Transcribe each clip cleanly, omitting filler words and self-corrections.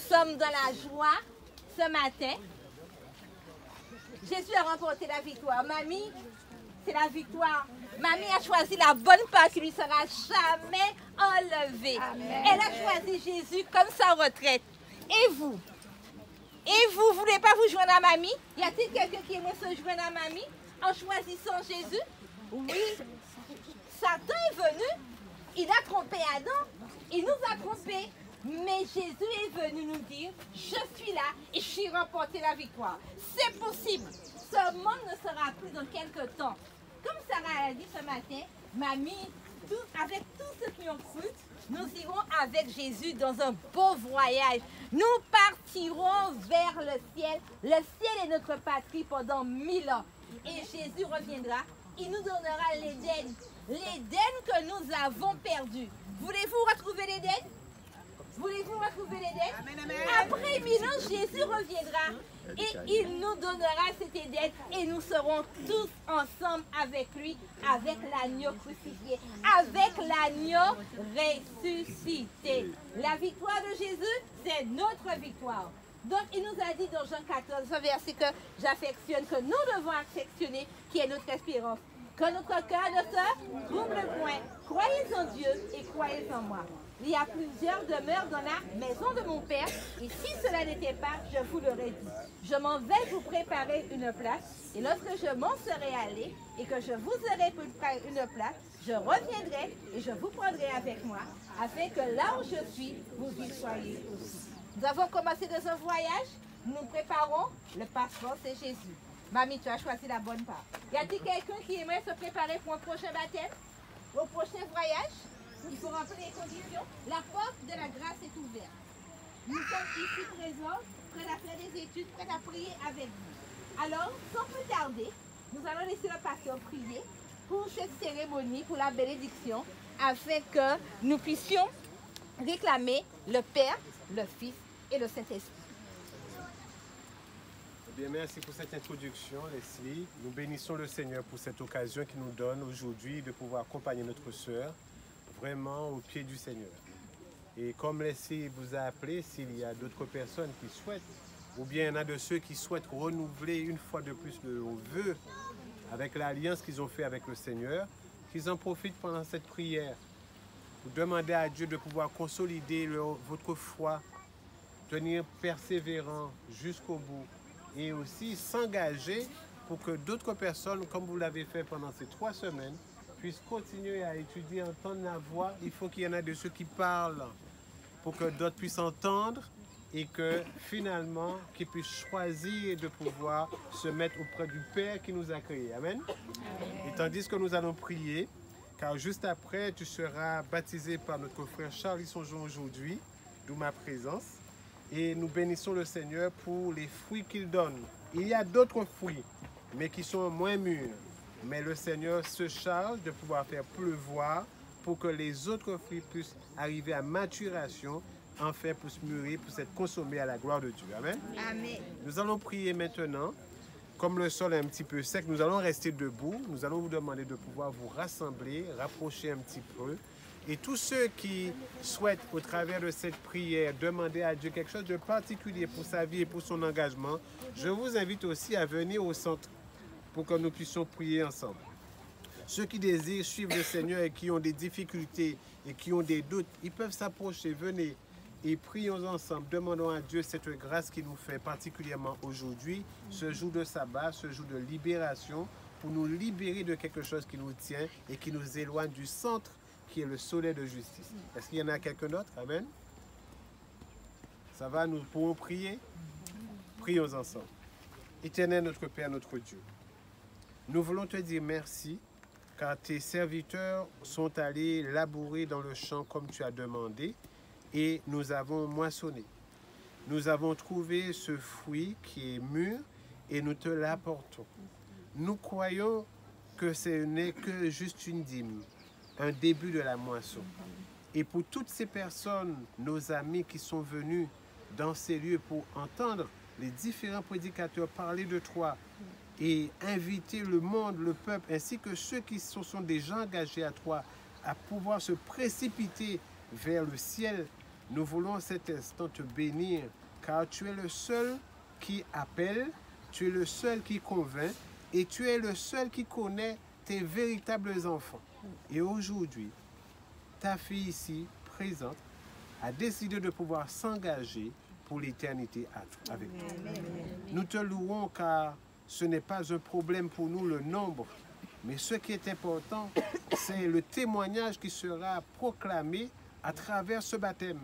sommes dans la joie ce matin. Jésus a remporté la victoire. Mamie, c'est la victoire. Mamie a choisi la bonne part qui lui sera jamais enlevée. Amen. Elle a choisi Jésus comme sa retraite. Et vous? Et vous ne voulez pas vous joindre à Mamie? Y a-t-il quelqu'un qui aimerait se joindre à Mamie en choisissant Jésus? Oui. Satan est venu, il a trompé Adam, il nous a trompés. Mais Jésus est venu nous dire, je suis là et je suis remporté la victoire. C'est possible. Ce monde ne sera plus dans quelques temps. Comme Sarah a dit ce matin, Mamie, avec tous ceux qui ont cru, nous irons avec Jésus dans un beau voyage. Nous partirons vers le ciel. Le ciel est notre patrie pendant 1000 ans. Et Jésus reviendra. Il nous donnera l'Éden. L'Éden que nous avons perdu. Voulez-vous retrouver l'Éden? Voulez-vous retrouver l'Éden? Après 1000 ans, Jésus reviendra et il nous donnera cet Éden et nous serons tous ensemble avec lui, avec l'agneau crucifié, avec l'agneau ressuscité. La victoire de Jésus, c'est notre victoire. Donc, il nous a dit dans Jean 14, ce verset que j'affectionne, que nous devons affectionner, qui est notre espérance. Que notre cœur ne se trouble point. Croyez en Dieu et croyez en moi. Il y a plusieurs demeures dans la maison de mon Père, et si cela n'était pas, je vous l'aurais dit. Je m'en vais vous préparer une place, et lorsque je m'en serai allé, et que je vous aurai préparé une place, je reviendrai et je vous prendrai avec moi, afin que là où je suis, vous y soyez aussi. Nous avons commencé dans un voyage, nous préparons, le passeport c'est Jésus. Mamie, tu as choisi la bonne part. Y a-t-il quelqu'un qui aimerait se préparer pour un prochain baptême, au prochain voyage? Il faut remplir les conditions. La porte de la grâce est ouverte. Nous sommes ici présents, prêts à faire des études, prêts à prier avec vous. Alors, sans plus tarder, nous allons laisser le pasteur prier pour cette cérémonie, pour la bénédiction, afin que nous puissions réclamer le Père, le Fils et le Saint-Esprit. Bien, merci pour cette introduction, Leslie. Nous bénissons le Seigneur pour cette occasion qu'il nous donne aujourd'hui de pouvoir accompagner notre sœur vraiment au pied du Seigneur. Et comme Leslie vous a appelé, s'il y a d'autres personnes qui souhaitent, ou bien il y en a de ceux qui souhaitent renouveler une fois de plus leurs vœux avec l'alliance qu'ils ont fait avec le Seigneur, qu'ils en profitent pendant cette prière pour demander à Dieu de pouvoir consolider votre foi, tenir persévérant jusqu'au bout et aussi s'engager pour que d'autres personnes, comme vous l'avez fait pendant ces 3 semaines, puissent continuer à étudier, entendre la voix. Il faut qu'il y en ait de ceux qui parlent pour que d'autres puissent entendre et que finalement, qu'ils puissent choisir de pouvoir se mettre auprès du Père qui nous a créés. Amen. Et tandis que nous allons prier, car juste après, tu seras baptisé par notre frère Charles Songeon aujourd'hui, d'où ma présence. Et nous bénissons le Seigneur pour les fruits qu'il donne. Il y a d'autres fruits, mais qui sont moins mûrs. Mais le Seigneur se charge de pouvoir faire pleuvoir pour que les autres fruits puissent arriver à maturation, enfin puissent mûrir, puissent être consommés à la gloire de Dieu. Amen. Amen. Nous allons prier maintenant. Comme le sol est un petit peu sec, nous allons rester debout. Nous allons vous demander de pouvoir vous rassembler, rapprocher un petit peu. Et tous ceux qui souhaitent, au travers de cette prière, demander à Dieu quelque chose de particulier pour sa vie et pour son engagement, je vous invite aussi à venir au centre pour que nous puissions prier ensemble. Ceux qui désirent suivre le Seigneur et qui ont des difficultés et qui ont des doutes, ils peuvent s'approcher, venez et prions ensemble. Demandons à Dieu cette grâce qu'il nous fait particulièrement aujourd'hui, ce jour de sabbat, ce jour de libération, pour nous libérer de quelque chose qui nous tient et qui nous éloigne du centre qui est le soleil de justice. Est-ce qu'il y en a quelqu'un d'autre? Amen. Ça va, nous pouvons prier? Prions ensemble. Éternel notre Père, notre Dieu, nous voulons te dire merci car tes serviteurs sont allés labourer dans le champ comme tu as demandé et nous avons moissonné. Nous avons trouvé ce fruit qui est mûr et nous te l'apportons. Nous croyons que ce n'est que juste une dîme, un début de la moisson. Et pour toutes ces personnes, nos amis qui sont venus dans ces lieux pour entendre les différents prédicateurs parler de toi et inviter le monde, le peuple, ainsi que ceux qui se sont déjà engagés à toi, à pouvoir se précipiter vers le ciel, nous voulons à cet instant te bénir, car tu es le seul qui appelle, tu es le seul qui convainc, et tu es le seul qui connaît tes véritables enfants. Et aujourd'hui, ta fille ici, présente, a décidé de pouvoir s'engager pour l'éternité avec toi. Nous te louons car ce n'est pas un problème pour nous le nombre, mais ce qui est important, c'est le témoignage qui sera proclamé à travers ce baptême.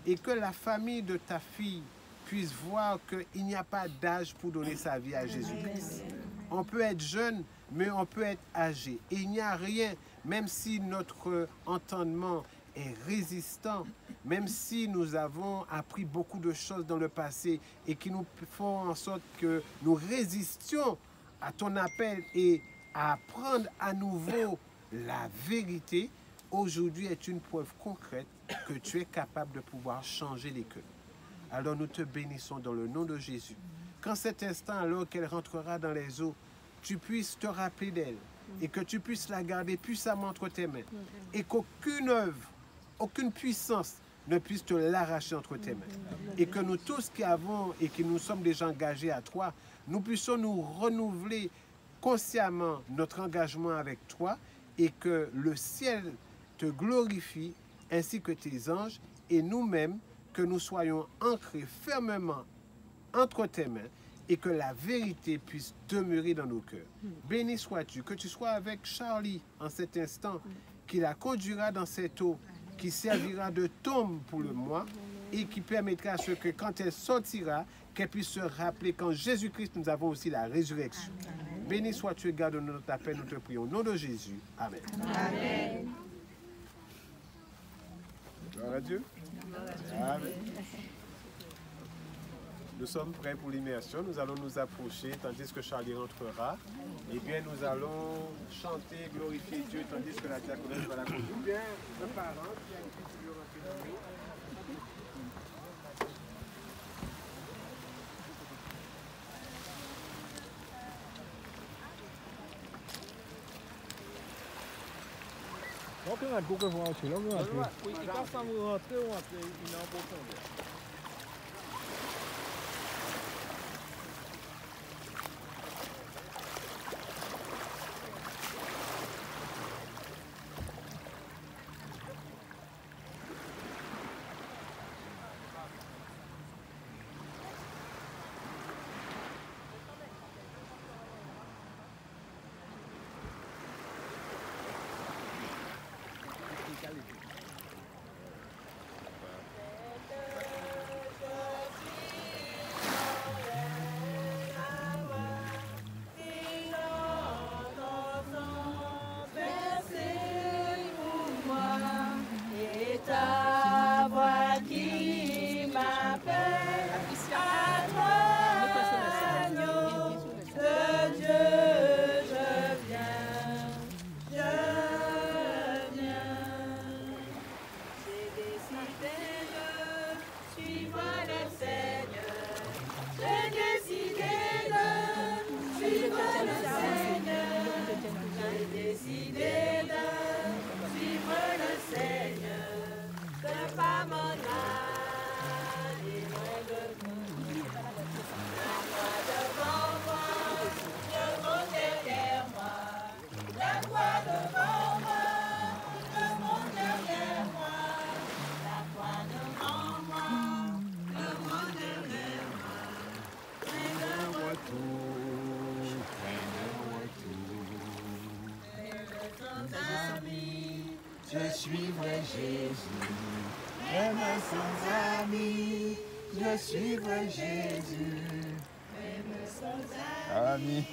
Et que la famille de ta fille puisse voir qu'il n'y a pas d'âge pour donner sa vie à Jésus-Christ. On peut être jeune, mais on peut être âgé. Et il n'y a rien, même si notre entendement est résistant, même si nous avons appris beaucoup de choses dans le passé et qui nous font en sorte que nous résistions à ton appel et à apprendre à nouveau la vérité, aujourd'hui est une preuve concrète que tu es capable de pouvoir changer les cœurs. Alors nous te bénissons dans le nom de Jésus. Qu'en cet instant, alors qu'elle rentrera dans les eaux, tu puisses te rappeler d'elle et que tu puisses la garder puissamment entre tes mains et qu'aucune œuvre, aucune puissance ne puisse te l'arracher entre tes mains. Et que nous tous qui avons et qui nous sommes déjà engagés à toi, nous puissions nous renouveler consciemment notre engagement avec toi et que le ciel te glorifie ainsi que tes anges et nous-mêmes, que nous soyons ancrés fermement entre tes mains et que la vérité puisse demeurer dans nos cœurs. Béni sois-tu, que tu sois avec Charlie en cet instant, qui la conduira dans cette eau, qui servira de tombe pour le mois et qui permettra à ce que quand elle sortira, qu'elle puisse se rappeler qu'en Jésus-Christ, nous avons aussi la résurrection. Amen. Béni sois-tu, garde notre appel, nous te prions. Au nom de Jésus. Amen. Amen. Gloire à Dieu. Amen. Nous sommes prêts pour l'immersion. Nous allons nous approcher tandis que Charlie rentrera. Et bien, nous allons chanter, glorifier Dieu tandis que la diaconesse va la conduire. Bien, le parent qui a une petite figure en nous. Donc, on a beaucoup de rentrer. Oui, quand ça vous rentrez, on rentre une profondeur. Je suivrai Jésus, même sans amis. Je suivrai Jésus, même sans amis.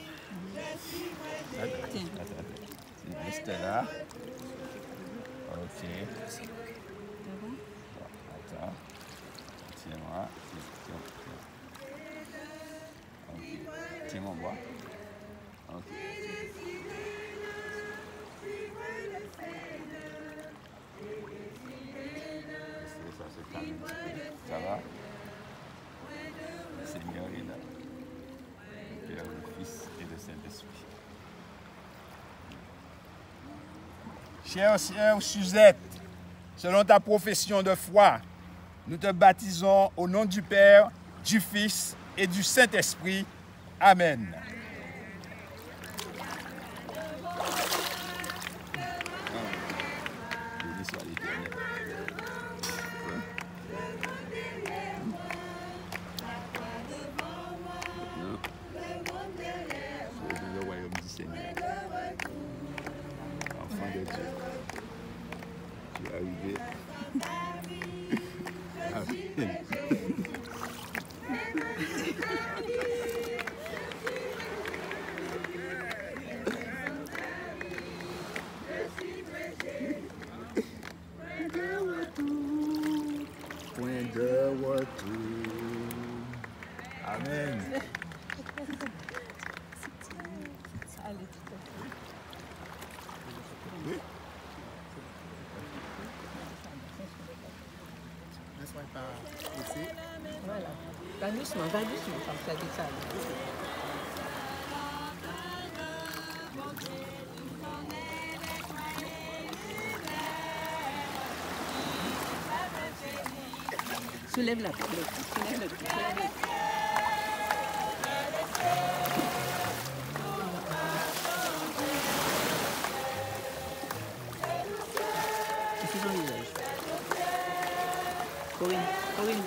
C'est juste là. Ok. Attends. Tiens-moi. Ok. Tiens mon bois. Ok. Ça va? Le Seigneur est là. Le Père, le Fils et le Saint-Esprit. Chère sœur Suzette, selon ta profession de foi, Nous te baptisons au nom du Père, du Fils et du Saint-Esprit. Amen. Béni soit l'Éternel. Sois dans le royaume du Seigneur. Enfant de Dieu. Tu es arrivé. Amen. Point de retour. Amen. Voilà. Va doucement, comme ça, descend. Soulève la tête, soulève le pied, soulève le pied. Ici dans le visage. Corinne, Corinne.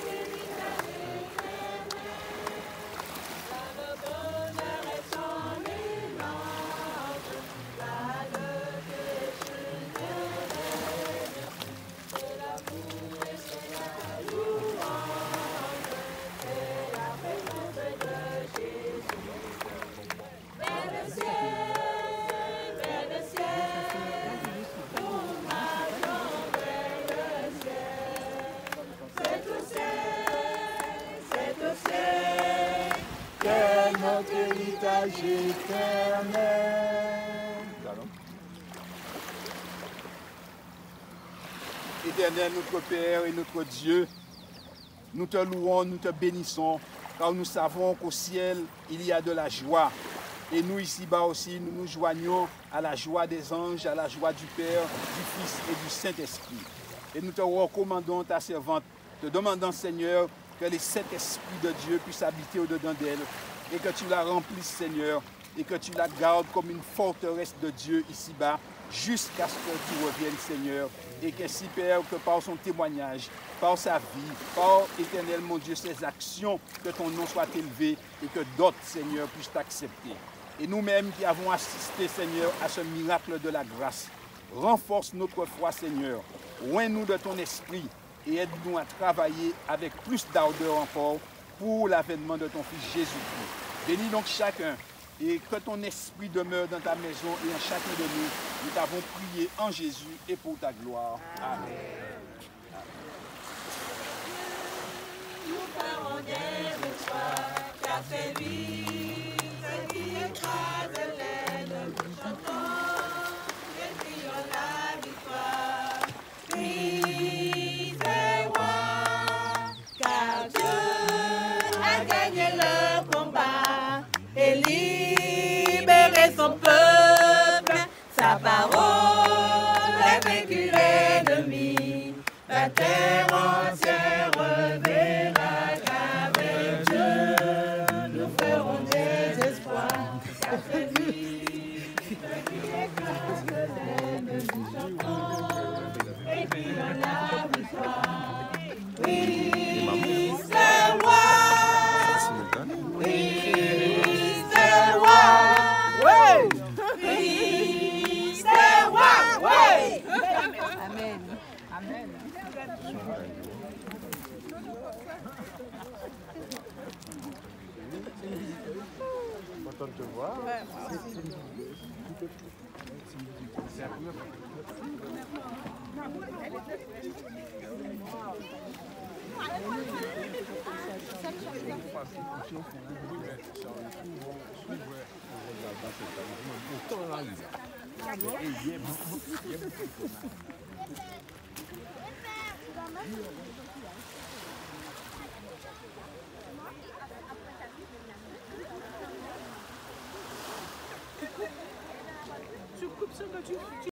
Notre héritage éternel. Éternel, notre Père et notre Dieu, nous te louons, nous te bénissons, car nous savons qu'au ciel, il y a de la joie. Et nous, ici-bas aussi, nous nous joignons à la joie des anges, à la joie du Père, du Fils et du Saint-Esprit. Et nous te recommandons ta servante, te demandant, Seigneur, que les Saint-Esprits de Dieu puissent habiter au-dedans d'elle, et que tu la remplisses, Seigneur, et que tu la gardes comme une forteresse de Dieu ici-bas, jusqu'à ce que tu reviennes, Seigneur, et qu'ainsi, Père, que par son témoignage, par sa vie, par, éternel, mon Dieu, ses actions, que ton nom soit élevé, et que d'autres, Seigneur, puissent t'accepter. Et nous-mêmes qui avons assisté, Seigneur, à ce miracle de la grâce, renforce notre foi, Seigneur, oins-nous de ton esprit, et aide-nous à travailler avec plus d'ardeur encore pour l'avènement de ton Fils Jésus-Christ. Bénis donc chacun et que ton esprit demeure dans ta maison et en chacun de nous. Nous t'avons prié en Jésus et pour ta gloire. Amen. Nous ferons des espoirs, car c'est lui qui écrase l'aide. Nous chantons et crions la victoire. Christ est roi, car Dieu a gagné le combat et libéré son peuple. Sa parole a vaincu l'ennemi. La terre entière reverra qu'avec Dieu nous ferons des espoirs. Car c'est lui qui écrase l'ennemi. Chantons et crions la victoire. Oui, c'est roi. Oui, c'est roi. Oui, c'est roi. Oui. Amen. Amen. Content de te voir. C'est la première fois.